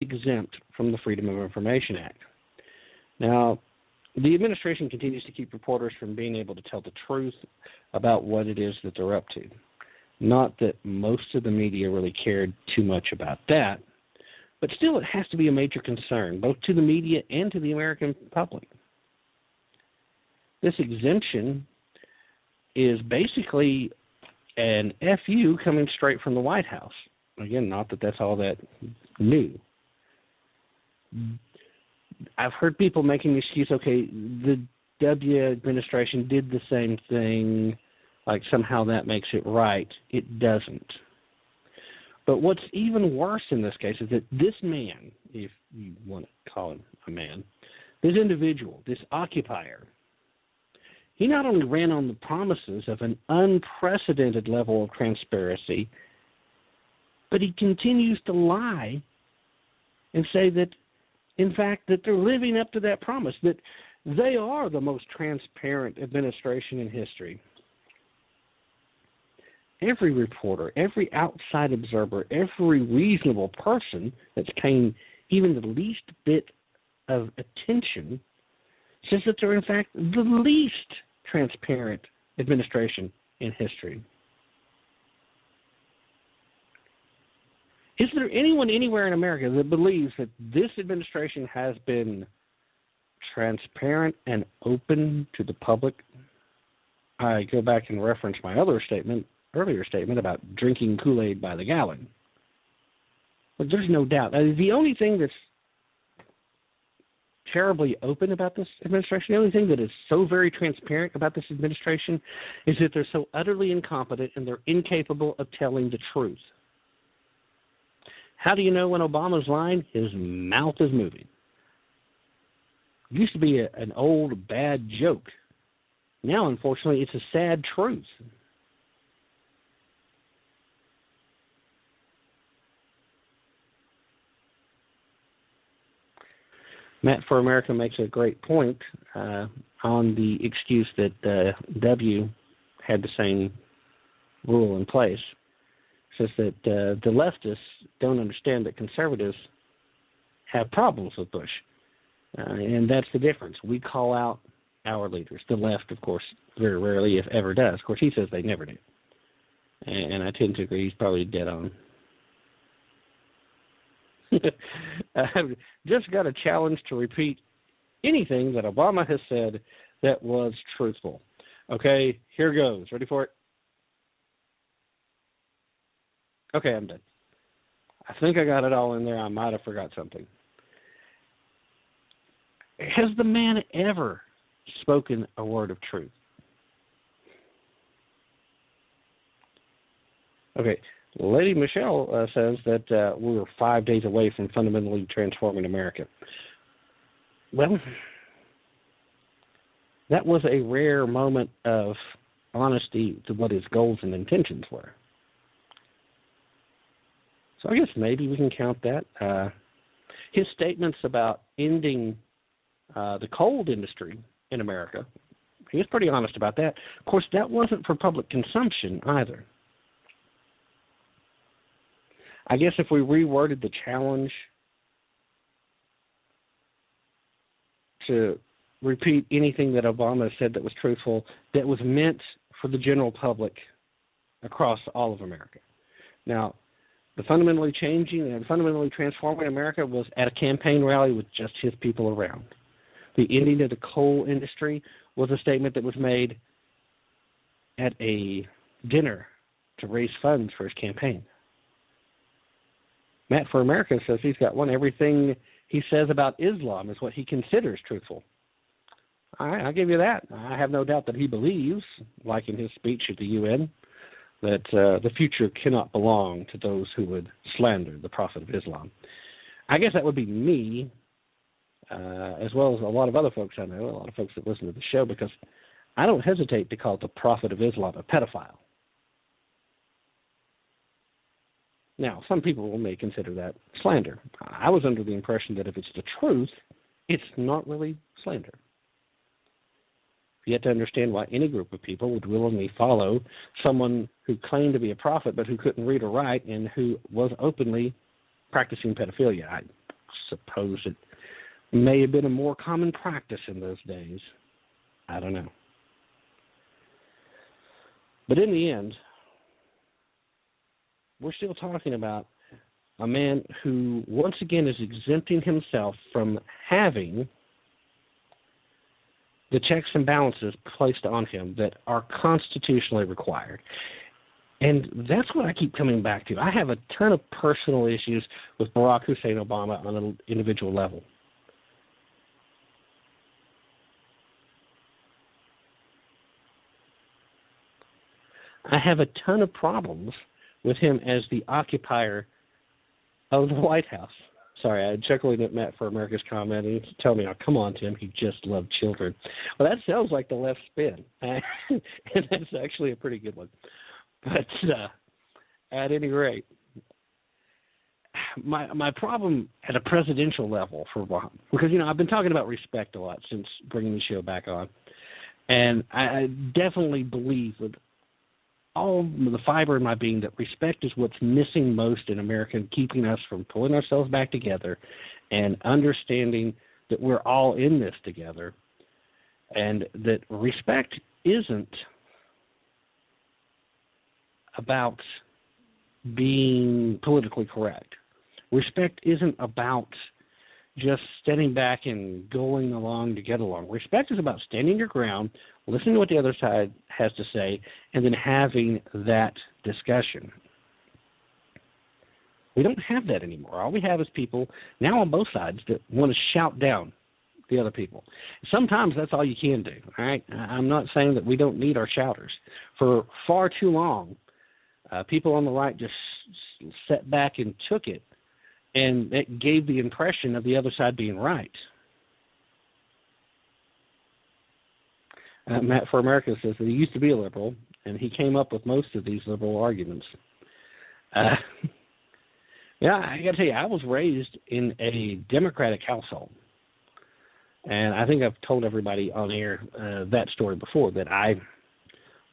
exempt from the Freedom of Information Act. Now, the administration continues to keep reporters from being able to tell the truth about what it is that they're up to. Not that most of the media really cared too much about that, but still it has to be a major concern, both to the media and to the American public. This exemption is basically an FU coming straight from the White House. Again, not that that's all that new. I've heard people making the excuse, okay, the W administration did the same thing, like somehow that makes it right. It doesn't. But what's even worse in this case is that this man, if you want to call him a man, this individual, this occupier, he not only ran on the promises of an unprecedented level of transparency, but he continues to lie and say that, in fact, that they're living up to that promise, that they are the most transparent administration in history. Every reporter, every outside observer, every reasonable person that's paying even the least bit of attention says that they're, in fact, the least transparent administration in history. Is there anyone anywhere in America that believes that this administration has been transparent and open to the public? I go back and reference my earlier statement about drinking Kool-Aid by the gallon. But there's no doubt. The only thing that's terribly open about this administration, the only thing that is so very transparent about this administration is that they're so utterly incompetent and they're incapable of telling the truth. How do you know when Obama's lying? His mouth is moving. It used to be an old bad joke. Now, unfortunately, it's a sad truth. Matt for America makes a great point on the excuse that W had the same rule in place. Says that the leftists don't understand that conservatives have problems with Bush. And that's the difference. We call out our leaders. The left, of course, very rarely, if ever, does. Of course, he says they never do. And I tend to agree. He's probably dead on. I've just got a challenge to repeat anything that Obama has said that was truthful. Okay, here goes. Ready for it? Okay, I'm done. I think I got it all in there. I might have forgot something. Has the man ever spoken a word of truth? Okay, Lady Michelle says that we were 5 days away from fundamentally transforming America. Well, that was a rare moment of honesty to what his goals and intentions were. So I guess maybe we can count that. His statements about ending the coal industry in America, he was pretty honest about that. Of course, that wasn't for public consumption either. I guess if we reworded the challenge to repeat anything that Obama said that was truthful, that was meant for the general public across all of America. Now, the fundamentally changing and fundamentally transforming America was at a campaign rally with just his people around. The ending of the coal industry was a statement that was made at a dinner to raise funds for his campaign. Matt for America says he's got one. Everything he says about Islam is what he considers truthful. All right, I'll give you that. I have no doubt that he believes, like in his speech at the UN, that the future cannot belong to those who would slander the Prophet of Islam. I guess that would be me, as well as a lot of other folks I know, a lot of folks that listen to the show, because I don't hesitate to call the Prophet of Islam a pedophile. Now, some people may consider that slander. I was under the impression that if it's the truth, it's not really slander. You have to understand why any group of people would willingly follow someone who claimed to be a prophet but who couldn't read or write and who was openly practicing pedophilia. suppose it may have been a more common practice in those days. I don't know. But in the end, we're still talking about a man who, once again, is exempting himself from having the checks and balances placed on him that are constitutionally required. And that's what I keep coming back to. I have a ton of personal issues with Barack Hussein Obama on an individual level. I have a ton of problems with him as the occupier of the White House. Sorry, I chuckling at Matt for America's comment, and he's telling me, oh, come on, Tim, he just loved children. Well, that sounds like the left spin, and that's actually a pretty good one. But at any rate, my problem at a presidential level for Obama, because, I've been talking about respect a lot since bringing the show back on, and I definitely believe with all the fiber in my being that respect is what's missing most in America and keeping us from pulling ourselves back together and understanding that we're all in this together, and that respect isn't about being politically correct. Respect isn't about just standing back and going along to get along. Respect is about standing your ground, listening to what the other side has to say, and then having that discussion. We don't have that anymore. All we have is people now on both sides that want to shout down the other people. Sometimes that's all you can do, all right? I'm not saying that we don't need our shouters. For far too long, people on the right just sat back and took it, and it gave the impression of the other side being right. Matt for America says that he used to be a liberal, and he came up with most of these liberal arguments. Yeah, I got to tell you, I was raised in a Democratic household, and I think I've told everybody on air that story before, that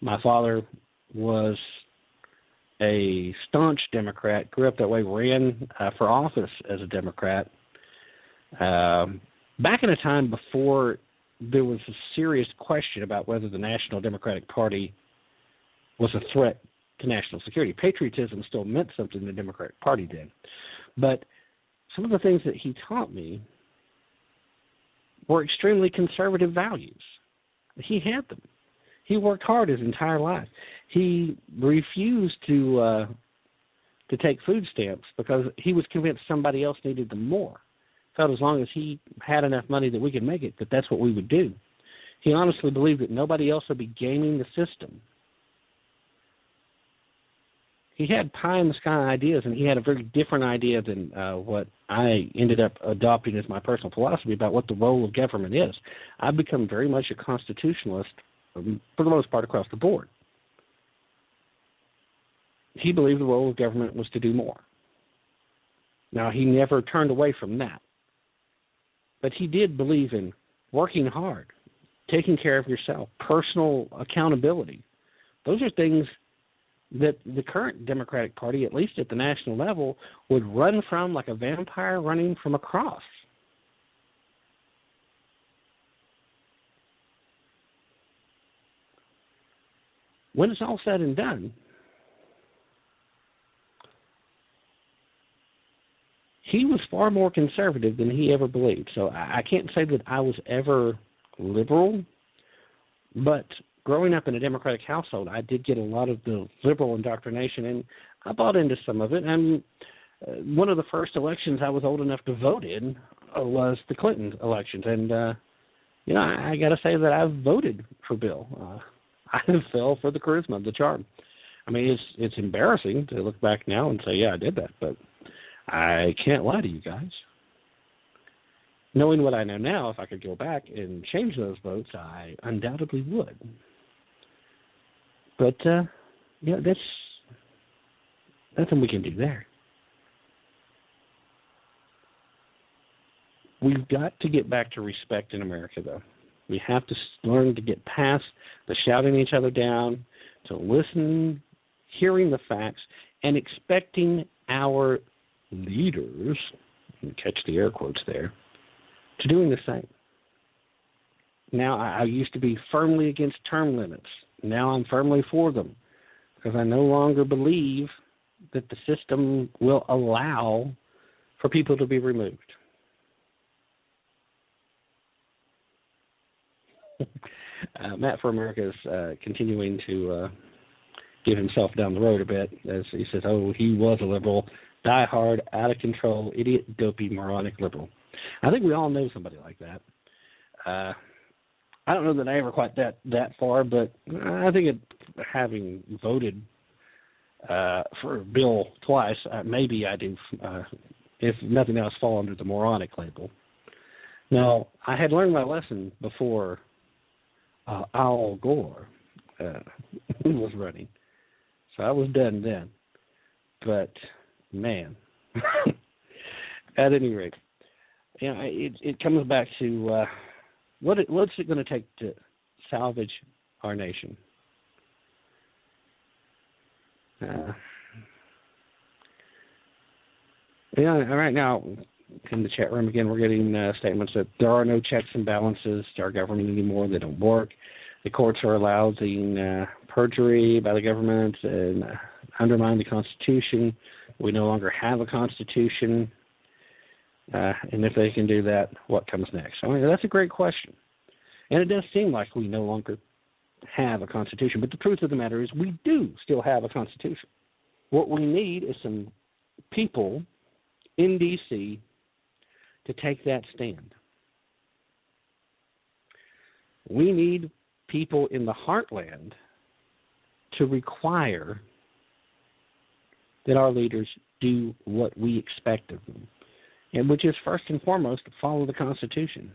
my father was a staunch Democrat, grew up that way, ran for office as a Democrat. Back in a time before there was a serious question about whether the National Democratic Party was a threat to national security. Patriotism still meant something, the Democratic Party did. But some of the things that he taught me were extremely conservative values. He had them. He worked hard his entire life. He refused to take food stamps because he was convinced somebody else needed them more. Felt as long as he had enough money that we could make it, that that's what we would do. He honestly believed that nobody else would be gaming the system. He had pie-in-the-sky ideas, and he had a very different idea than what I ended up adopting as my personal philosophy about what the role of government is. I've become very much a constitutionalist for the most part across the board. He believed the role of government was to do more. Now, he never turned away from that. But he did believe in working hard, taking care of yourself, personal accountability. Those are things that the current Democratic Party, at least at the national level, would run from like a vampire running from a cross. When it's all said and done, he was far more conservative than he ever believed. So I can't say that I was ever liberal, but growing up in a Democratic household, I did get a lot of the liberal indoctrination, and I bought into some of it. And one of the first elections I was old enough to vote in was the Clinton elections. And, I got to say that I voted for Bill. I fell for the charisma, the charm. I mean, it's embarrassing to look back now and say, yeah, I did that, but I can't lie to you guys. Knowing what I know now, if I could go back and change those votes, I undoubtedly would. But, that's nothing we can do there. We've got to get back to respect in America, though. We have to learn to get past the shouting each other down, to listen, hearing the facts, and expecting our leaders, catch the air quotes there, to doing the same. Now, I used to be firmly against term limits. Now I'm firmly for them because I no longer believe that the system will allow for people to be removed. Matt for America is continuing to give himself down the road a bit as he says, oh, he was a liberal, diehard, out of control, idiot, dopey, moronic liberal. I think we all know somebody like that. I don't know that I ever quite that far, but I think having voted for a bill twice, maybe I do, if nothing else, fall under the moronic label. Now, I had learned my lesson before Al Gore was running, so I was done then. But, man, at any rate, it comes back to what's it going to take to salvage our nation? Right now, in the chat room again, we're getting statements that there are no checks and balances to our government anymore. They don't work. The courts are allowing perjury by the government and undermine the Constitution. We no longer have a Constitution. And if they can do that, what comes next? I mean, that's a great question. And it does seem like we no longer have a Constitution. But the truth of the matter is we do still have a Constitution. What we need is some people in D.C. to take that stand. We need people in the heartland to require that our leaders do what we expect of them, and which is first and foremost follow the Constitution.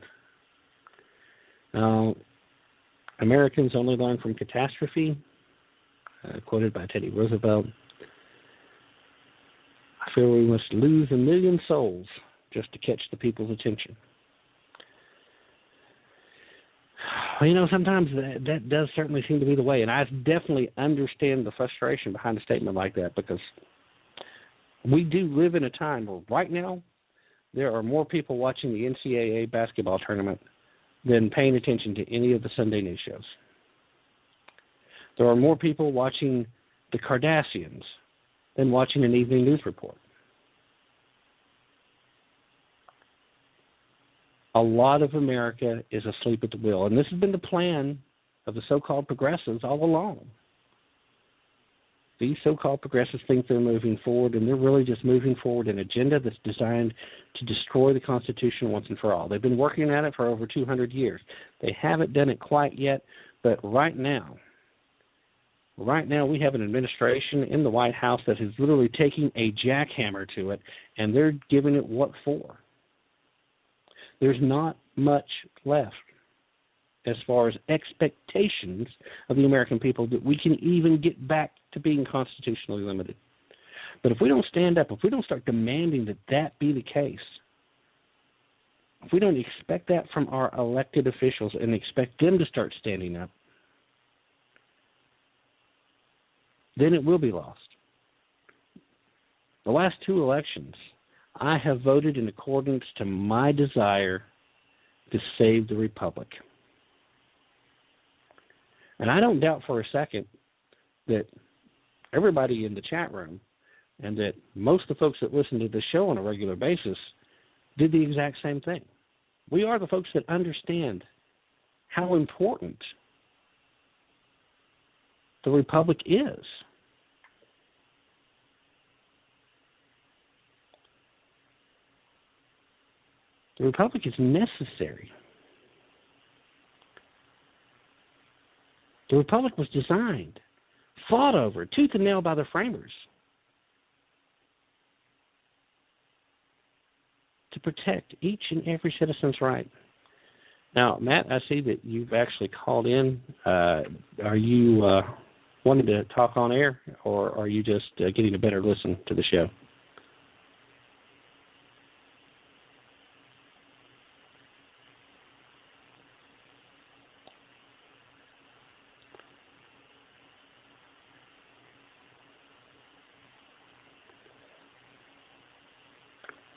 Americans only learn from catastrophe, quoted by Teddy Roosevelt. I feel we must lose 1 million souls just to catch the people's attention. Well, sometimes that does certainly seem to be the way, and I definitely understand the frustration behind a statement like that, because we do live in a time where right now there are more people watching the NCAA basketball tournament than paying attention to any of the Sunday news shows. There are more people watching the Kardashians than watching an evening news report. A lot of America is asleep at the wheel, and this has been the plan of the so-called progressives all along. These so-called progressives think they're moving forward, and they're really just moving forward an agenda that's designed to destroy the Constitution once and for all. They've been working at it for over 200 years. They haven't done it quite yet, but right now we have an administration in the White House that is literally taking a jackhammer to it, and they're giving it what for. There's not much left as far as expectations of the American people that we can even get back to being constitutionally limited. But if we don't stand up, if we don't start demanding that be the case, if we don't expect that from our elected officials and expect them to start standing up, then it will be lost. The last 2 elections, I have voted in accordance to my desire to save the republic. And I don't doubt for a second that everybody in the chat room and that most of the folks that listen to the show on a regular basis did the exact same thing. We are the folks that understand how important the republic is. The republic is necessary. The republic was designed, fought over, tooth and nail by the framers, to protect each and every citizen's right. Now, Matt, I see that you've actually called in. Are you wanting to talk on air, or are you just getting a better listen to the show?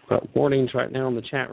got warnings right now in the chat